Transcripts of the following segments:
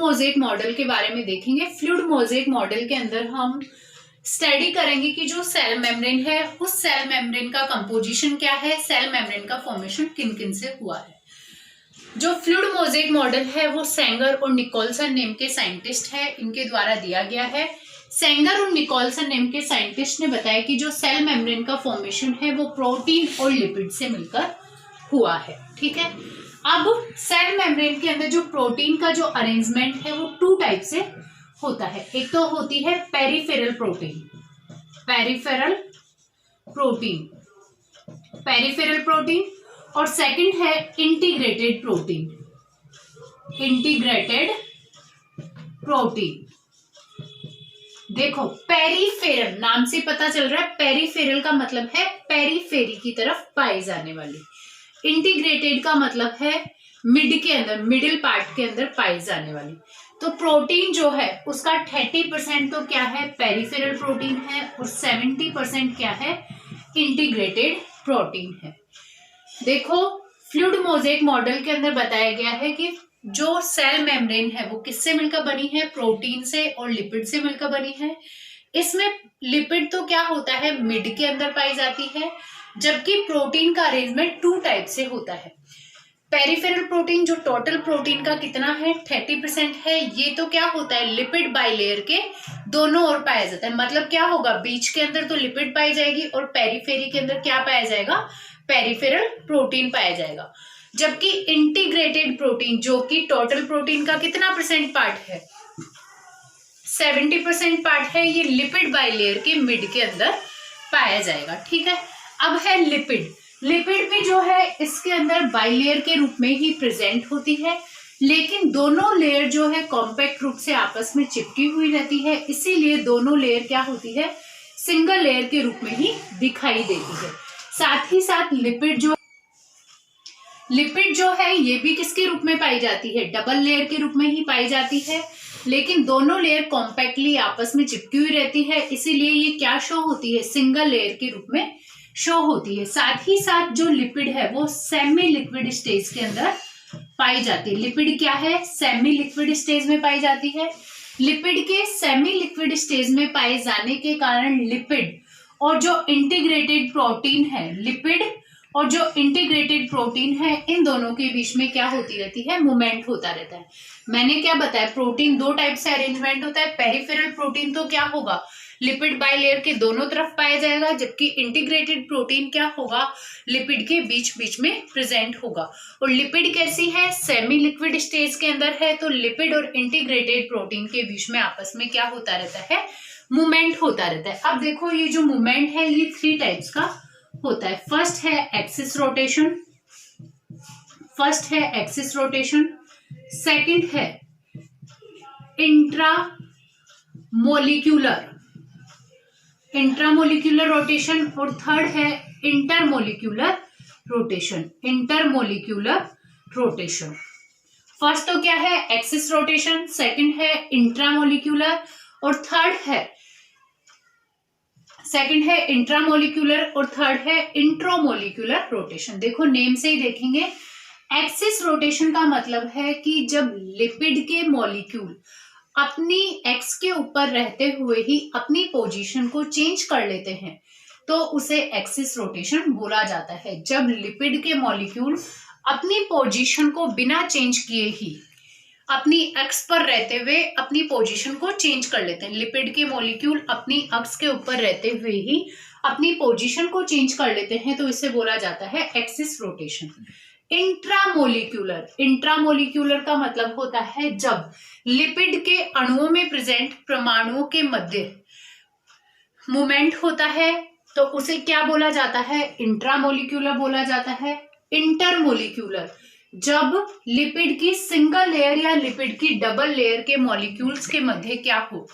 Mosaic model के बारे में देखेंगे। फ्लूइड मोज़ेक मॉडल के अंदर हम स्टडी करेंगे कि जो सेल मेम्ब्रेन है उस सेल मेम्ब्रेन का कंपोजिशन क्या है, सेल मेम्ब्रेन का फॉर्मेशन किन किन से हुआ है। जो फ्लूइड मोज़ेक मॉडल है वो सेंगर और निकोलसन नेम के साइंटिस्ट है, इनके द्वारा दिया गया है। सेंगर और निकोलसन नेम के साइंटिस्ट ने बताया कि जो सेल मेम्ब्रेन का फॉर्मेशन है वो प्रोटीन और लिपिड से मिलकर हुआ है। ठीक है, अब सेल मेम्ब्रेन के अंदर जो प्रोटीन का जो अरेंजमेंट है वो टू टाइप से होता है। एक तो होती है peripheral protein, peripheral protein, peripheral protein, और सेकंड है इंटीग्रेटेड प्रोटीन, इंटीग्रेटेड प्रोटीन। देखो पेरिफेरल नाम से पता चल रहा है, पेरिफेरल का मतलब है पेरीफेरी की तरफ पाई जाने वाली, इंटीग्रेटेड का मतलब है मिड के अंदर, मिडिल पार्ट के अंदर पाई जाने वाली। तो प्रोटीन जो है उसका 30% तो क्या है, पेरिफेरल प्रोटीन है, और 70% क्या है, इंटीग्रेटेड प्रोटीन है। देखो फ्लूइड मोज़ेक मॉडल के अंदर बताया गया है कि जो सेल मेम्ब्रेन है वो किससे मिलकर बनी है, प्रोटीन से और लिपिड से मिलकर बनी है। इसमें लिपिड तो क्या होता है, मिड के अंदर पाई जाती है, जबकि प्रोटीन का अरेंजमेंट टू टाइप से होता है। पेरिफेरल प्रोटीन जो टोटल प्रोटीन का कितना है, 30% है, ये तो क्या होता है, लिपिड बाइलेयर के दोनों ओर पाया जाता है। मतलब क्या होगा, बीच के अंदर तो लिपिड पाई जाएगी और पेरीफेरी के अंदर क्या पाया जाएगा, पेरिफेरल प्रोटीन पाया जाएगा। जबकि इंटीग्रेटेड प्रोटीन जो कि टोटल प्रोटीन का कितना परसेंट पार्ट है, 70% पार्ट है, ये लिपिड बाइलेयर के मिड के अंदर पाया जाएगा। ठीक है, अब है लिपिड। लिपिड भी जो है इसके अंदर बाइलेयर के रूप में ही प्रेजेंट होती है, लेकिन दोनों लेयर जो है कॉम्पैक्ट रूप से आपस में चिपकी हुई रहती है, इसीलिए दोनों लेयर क्या होती है, सिंगल लेयर के रूप में ही दिखाई देती है। साथ ही साथ लिपिड जो है ये भी किसके रूप में पाई जाती है, डबल लेयर के रूप में ही पाई जाती है, लेकिन दोनों लेयर कॉम्पैक्टली आपस में चिपकी हुई रहती है, इसीलिए ये क्या शो होती है, सिंगल लेयर के रूप में शो होती है। साथ ही साथ जो लिपिड है वो सेमी लिक्विड स्टेज के अंदर पाई जाती है। लिपिड क्या है, सेमी लिक्विड स्टेज में पाई जाती है। लिपिड के सेमी लिक्विड स्टेज में पाए जाने के कारण लिपिड और जो इंटीग्रेटेड प्रोटीन है, लिपिड और जो इंटीग्रेटेड प्रोटीन है, इन दोनों के बीच में क्या होती रहती है, मूवमेंट होता रहता है। मैंने क्या बताया, प्रोटीन दो टाइप से अरेंजमेंट होता है। पेरिफेरल प्रोटीन तो क्या होगा, लिपिड बाइलेयर के दोनों तरफ पाया जाएगा, जबकि इंटीग्रेटेड प्रोटीन क्या होगा, लिपिड के बीच बीच में प्रेजेंट होगा। और लिपिड कैसी है, सेमी लिक्विड स्टेज के अंदर है, तो लिपिड और इंटीग्रेटेड प्रोटीन के बीच में आपस में क्या होता रहता है, मूवमेंट होता रहता है। अब देखो ये जो मूवमेंट है ये 3 टाइप्स का होता है। फर्स्ट है एक्सिस रोटेशन, फर्स्ट है एक्सिस रोटेशन, सेकंड है इंट्रामोलिक्यूलर रोटेशन, और थर्ड है intermolecular rotation, intermolecular rotation. First तो क्या है, एक्सिस रोटेशन, सेकंड है इंट्रामोलिक्यूलर, और थर्ड है इंट्रामोलिक्यूलर, और थर्ड है इंट्रोमोलिक्यूलर रोटेशन। देखो नेम से ही देखेंगे, एक्सिस रोटेशन का मतलब है कि जब लिपिड के मॉलिक्यूल अपनी एक्स के ऊपर रहते हुए ही अपनी पोजीशन को चेंज कर लेते हैं तो उसे एक्सिस रोटेशन बोला जाता है। जब लिपिड के मॉलिक्यूल अपनी पोजीशन को बिना चेंज किए ही अपनी एक्स पर रहते हुए अपनी पोजीशन को चेंज कर लेते हैं, लिपिड के मॉलिक्यूल अपनी एक्स के ऊपर रहते हुए ही अपनी पोजीशन को चेंज कर लेते हैं, तो इसे बोला जाता है एक्सिस रोटेशन। इंट्रामोलिक्यूलर का मतलब होता है जब लिपिड के अणुओं में प्रेजेंट परमाणुओं के मध्य मूवमेंट होता है तो उसे क्या बोला जाता है, इंट्रामोलिक्यूलर बोला जाता है। इंटरमोलिक्यूलर जब लिपिड की सिंगल लेयर या लिपिड की डबल लेयर के मॉलिक्यूल्स के मध्य क्या हो,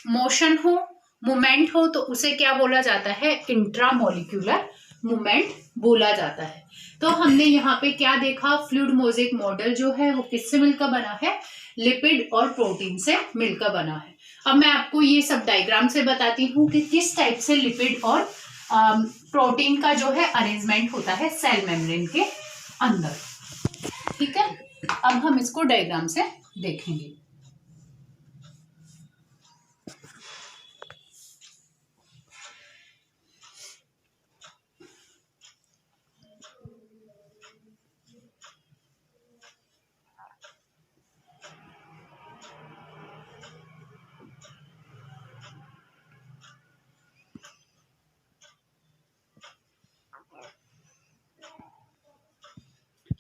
मोशन हो, मूवमेंट हो, तो उसे क्या बोला जाता है, इंट्रामोलिक्यूलर मूवमेंट बोला जाता है। तो हमने यहाँ पे क्या देखा, फ्लूइड मोज़ेक मॉडल जो है वो किससे मिलकर बना है, लिपिड और प्रोटीन से मिलकर बना है। अब मैं आपको ये सब डायग्राम से बताती हूँ कि किस टाइप से लिपिड और प्रोटीन का जो है अरेंजमेंट होता है सेल मेम्ब्रेन के अंदर। ठीक है, अब हम इसको डायग्राम से देखेंगे।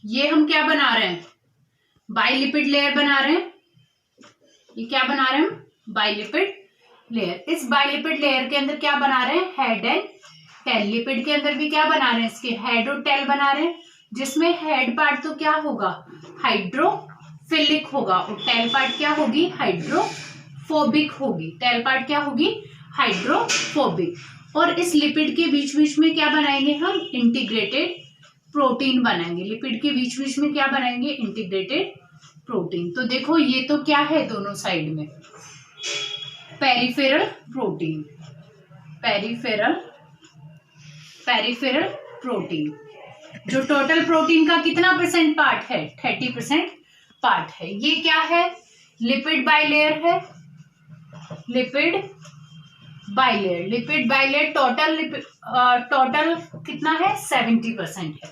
ये हम क्या बना रहे हैं, बाइलिपिड लेयर बना रहे हैं। ये क्या बना रहे हैं हम, बाइलिपिड लेयर। इस बाइलिपिड लेयर के अंदर क्या बना रहे हैं, हेड एंड टेल। लिपिड के अंदर भी क्या बना रहे हैं, इसके हेड और टेल बना रहे हैं, जिसमें हेड पार्ट तो क्या होगा, हाइड्रोफिलिक होगा, और टेल पार्ट क्या होगी, हाइड्रोफोबिक होगी। टेल पार्ट क्या होगी, हाइड्रोफोबिक। और इस लिपिड के बीच बीच में क्या बनाएंगे हम, इंटीग्रेटेड प्रोटीन बनाएंगे। लिपिड के बीच बीच में क्या बनाएंगे, इंटीग्रेटेड प्रोटीन। तो देखो ये तो क्या है, दोनों साइड में पेरिफेरल प्रोटीन, पेरिफेरल प्रोटीन, जो टोटल प्रोटीन का कितना परसेंट पार्ट है, 30% पार्ट है। ये क्या है, लिपिड बाइलेयर है, लिपिड बाइलेयर टोटल कितना है, 70% है।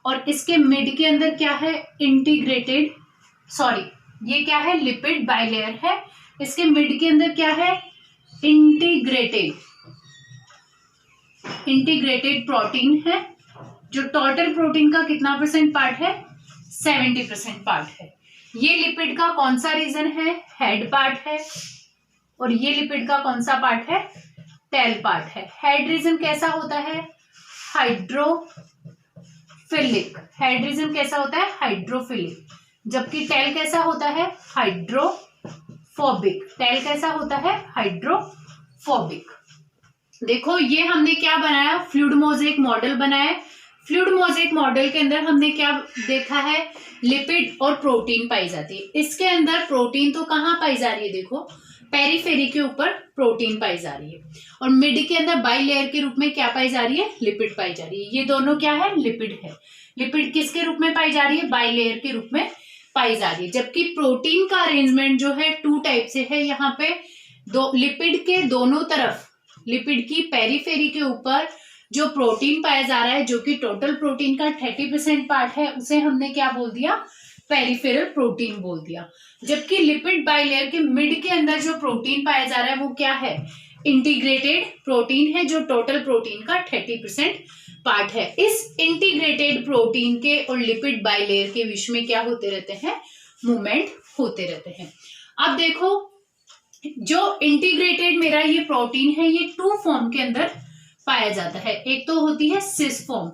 और इसके मिड के अंदर क्या है, ये क्या है, लिपिड बाइलेयर है, इसके मिड के अंदर क्या है, इंटीग्रेटेड प्रोटीन है, जो टोटल प्रोटीन का कितना परसेंट पार्ट है, 70% पार्ट है। ये लिपिड का कौन सा रीजन है, हेड पार्ट है, और ये लिपिड का कौन सा पार्ट है, टेल पार्ट है। हेड रीजन कैसा होता है, हाइड्रोफिलिक, हेड रीजन कैसा होता है, हाइड्रोफिलिक, जबकि टेल कैसा होता है, हाइड्रोफोबिक। टेल कैसा होता है, हाइड्रोफोबिक। देखो ये हमने क्या बनाया, फ्लूइड मोज़ेक मॉडल बनाया। फ्लूइड मोज़ेक मॉडल के अंदर हमने क्या देखा है, लिपिड और प्रोटीन पाई जाती है। इसके अंदर प्रोटीन तो कहाँ पाई जा रही है, देखो पेरिफेरी के ऊपर प्रोटीन पाई जा रही है, और मिड के अंदर बाई लेयर के रूप में क्या पाई जा रही है, लिपिड पाई जा रही है। ये दोनों क्या है, लिपिड है। लिपिड किसके रूप में पाई जा रही है, बाई लेयर के रूप में पाई जा रही है। जबकि प्रोटीन का अरेंजमेंट जो है 2 टाइप से है। यहाँ पे दो लिपिड के दोनों तरफ, लिपिड की पेरिफेरी के ऊपर जो प्रोटीन पाया जा रहा है, जो कि टोटल प्रोटीन का 30% पार्ट है, उसे हमने क्या बोल दिया, पेरिफेरल प्रोटीन बोल दिया। जबकि लिपिड बाइलेयर के मिड के अंदर जो प्रोटीन पाया जा रहा है वो क्या है, इंटीग्रेटेड प्रोटीन है, जो टोटल प्रोटीन का 30% पार्ट है। इस इंटीग्रेटेड प्रोटीन के और लिपिड बाइलेयर के बीच में क्या होते रहते हैं, मूवमेंट होते रहते हैं। अब देखो जो इंटीग्रेटेड मेरा ये प्रोटीन है, ये 2 फॉर्म के अंदर पाया जाता है। एक तो होती है सिस फॉर्म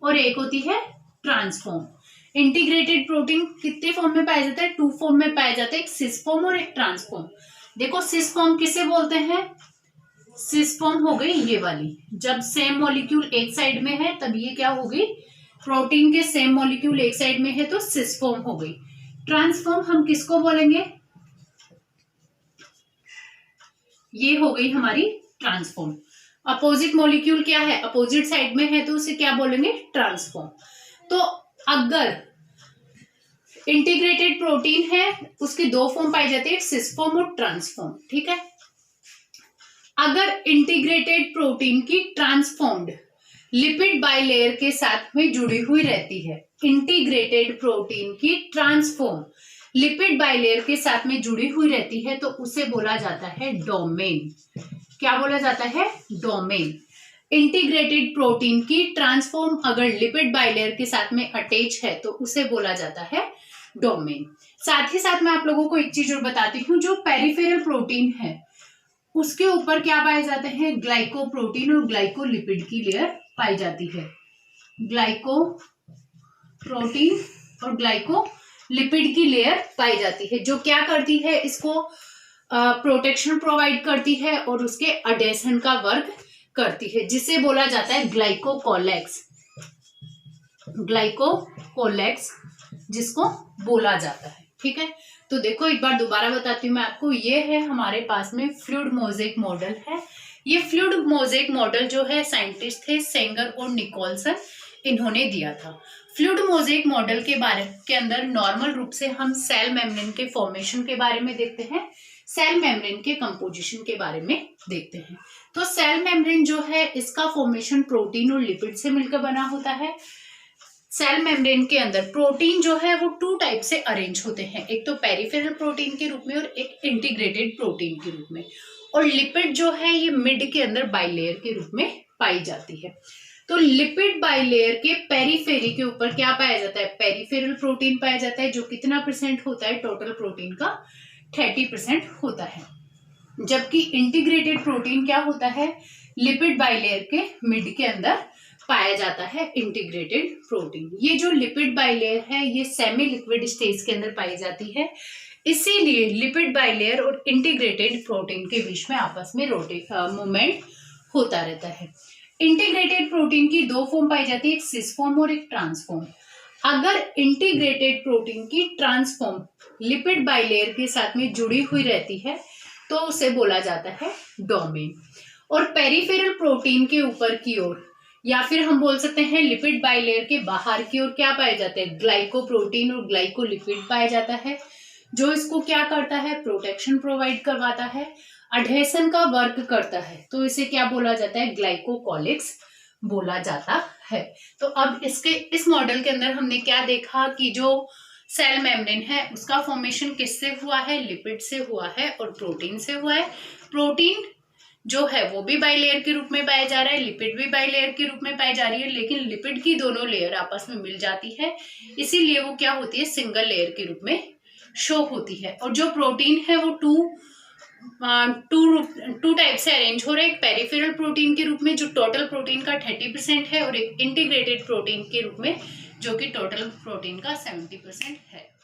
और एक होती है ट्रांसफॉर्म। इंटीग्रेटेड प्रोटीन कितने फॉर्म में पाया जाता है, 2 फॉर्म में पाया जाता है, एक सिस फॉर्म और एक ट्रांसफॉर्म। देखो सिस फॉर्म किसे बोलते हैं, सिस फॉर्म हो गई ये वाली, जब सेम मॉलिक्यूल एक साइड में है तब ये क्या हो गई, प्रोटीन के सेम मॉलिक्यूल एक साइड में है तो सिस फॉर्म हो गई। ट्रांसफॉर्म हम किसको बोलेंगे, ये हो गई हमारी ट्रांसफॉर्म। अपोजिट मॉलिक्यूल क्या है, अपोजिट साइड में है तो उसे क्या बोलेंगे, ट्रांसफॉर्म। तो अगर इंटीग्रेटेड प्रोटीन है, उसके 2 फॉर्म पाई जाती है, एक सिस फॉर्म और ट्रांसफॉर्म, ठीक है। अगर इंटीग्रेटेड प्रोटीन की ट्रांसफॉर्म्ड लिपिड बाइलेयर के साथ में जुड़ी हुई रहती है, इंटीग्रेटेड प्रोटीन की ट्रांसफॉर्म लिपिड बाइलेयर के साथ में जुड़ी हुई रहती है तो उसे बोला जाता है डोमेन। क्या बोला जाता है, डोमेन। इंटीग्रेटेड प्रोटीन की ट्रांसफॉर्म अगर लिपिड बाइलेयर के साथ में अटैच है तो उसे बोला जाता है डोमेन। साथ ही साथ मैं आप लोगों को एक चीज और बताती हूँ, जो पेरिफेरल प्रोटीन है उसके ऊपर क्या पाए जाते हैं, ग्लाइकोप्रोटीन और ग्लाइकोलिपिड की लेयर पाई जाती है। ग्लाइकोप्रोटीन और ग्लाइकोलिपिड की लेयर पाई जाती है, जो क्या करती है, इसको प्रोटेक्शन प्रोवाइड करती है और उसके अडेशन का वर्क करती है, जिसे बोला जाता है ग्लाइकोकोलेक्स। ग्लाइकोकोलेक्स जिसको बोला जाता है, ठीक है। तो देखो एक बार दोबारा बताती हूँ मैं आपको, ये है हमारे पास में फ्लूइड मोज़ेक मॉडल है। ये फ्लूइड मोज़ेक मॉडल जो है साइंटिस्ट थे सेंगर और निकोलसन, इन्होंने दिया था। फ्लूइड मोज़ेक मॉडल के अंदर नॉर्मल रूप से हम सेल मेम्ब्रेन के फॉर्मेशन के बारे में देखते हैं, सेल मेम्ब्रेन के कंपोजिशन के बारे में देखते हैं। तो सेल मेम्ब्रेन जो है इसका फॉर्मेशन प्रोटीन और लिपिड से मिलकर बना होता है। सेल मेम्ब्रेन के अंदर प्रोटीन जो है वो 2 टाइप से अरेंज होते हैं, एक तो पेरिफेरल प्रोटीन के रूप में और एक इंटीग्रेटेड प्रोटीन के रूप में, और लिपिड जो है ये मिड के अंदर बाइलेयर के रूप में पाई जाती है। तो लिपिड बाइलेयर के पेरीफेरी के ऊपर क्या पाया जाता है, पेरीफेरल प्रोटीन पाया जाता है, जो कितना % होता है टोटल प्रोटीन का, 30% होता है। जबकि इंटीग्रेटेड प्रोटीन क्या होता है, लिपिड बाइलेयर के मिड के अंदर पाया जाता है इंटीग्रेटेड प्रोटीन। ये जो लिपिड बाइलेयर है ये सेमी लिक्विड स्टेज के अंदर पाई जाती है, इसीलिए लिपिड बाइलेयर और इंटीग्रेटेड प्रोटीन के बीच में आपस में मूवमेंट होता रहता है। इंटीग्रेटेड प्रोटीन की 2 फॉर्म पाई जाती है, एक सिस फॉर्म और एक ट्रांसफॉर्म। अगर इंटीग्रेटेड प्रोटीन की ट्रांसफॉर्म लिपिड बाइलेयर के साथ में जुड़ी हुई रहती है तो उसे बोला जाता है डोमेन। और पेरिफेरल प्रोटीन के ऊपर की ओर या फिर हम बोल सकते हैं लिपिड बाइलेयर के बाहर की ओर क्या पाए जाते हैं, ग्लाइकोप्रोटीन और ग्लाइकोलिपिड पाया जाता है, जो इसको क्या करता है, प्रोटेक्शन प्रोवाइड करवाता है, अडहेशन का वर्क करता है, तो इसे क्या बोला जाता है, ग्लाइकोकॉलिक्स बोला जाता है। तो अब इसके इस मॉडल के अंदर हमने क्या देखा कि जो सेल मेम्ब्रेन है उसका फॉर्मेशन किससे हुआ है, लिपिड से हुआ है और प्रोटीन से हुआ है। प्रोटीन जो है वो भी बाइलेयर के रूप में पाया जा रहा है, लिपिड भी बाइलेयर के रूप में पाई जा रही है, लेकिन लिपिड की दोनों लेयर आपस में मिल जाती है, इसीलिए वो क्या होती है, सिंगल लेयर के रूप में शो होती है। और जो प्रोटीन है वो टू टाइप से अरेंज हो रहा है, एक पेरिफेरल प्रोटीन के रूप में जो टोटल प्रोटीन का 30% है, और एक इंटीग्रेटेड प्रोटीन के रूप में जो कि टोटल प्रोटीन का 70% है।